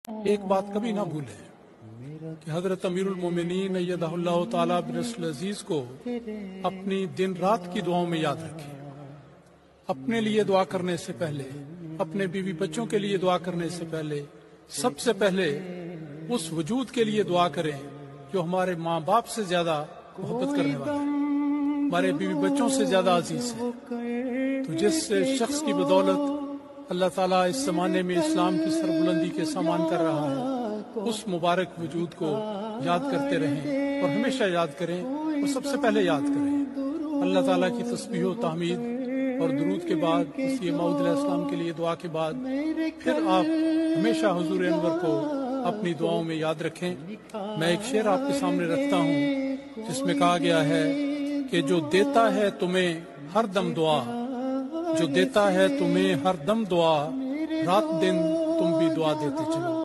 ایک بات کبھی نہ بھولیں کہ حضرت امیر المومنین ایدہ اللہ تعالیٰ بنصر العزیز کو اپنی دن رات کی دعاؤں میں یاد رکھیں. اپنے لیے دعا کرنے سے پہلے، اپنے بیوی بچوں کے لیے دعا کرنے سے پہلے، سب سے پہلے اس وجود کے لیے دعا کریں جو ہمارے ماں باپ سے زیادہ محبت کرنے والا ہے، ہمارے بیوی بچوں سے زیادہ عزیز ہے. تو جس شخص کی بدولت اللہ تعالیٰ اس زمانے میں اسلام کی سربلندی کے سامان کر رہا ہے، اس مبارک وجود کو یاد کرتے رہیں اور ہمیشہ یاد کریں اور سب سے پہلے یاد کریں. اللہ تعالیٰ کی تسبیح و تحمید اور درود کے بعد مسیح موعود علیہ السلام کے لیے دعا کے بعد پھر آپ ہمیشہ حضور انور کو اپنی دعاؤں میں یاد رکھیں. میں ایک شعر آپ کے سامنے رکھتا ہوں جس میں کہا گیا ہے کہ جو دیتا ہے تمہیں ہر دم دعا، جو دیتا ہے تمہیں ہر دم دعا، رات دن تم بھی دعا دیتے چلو.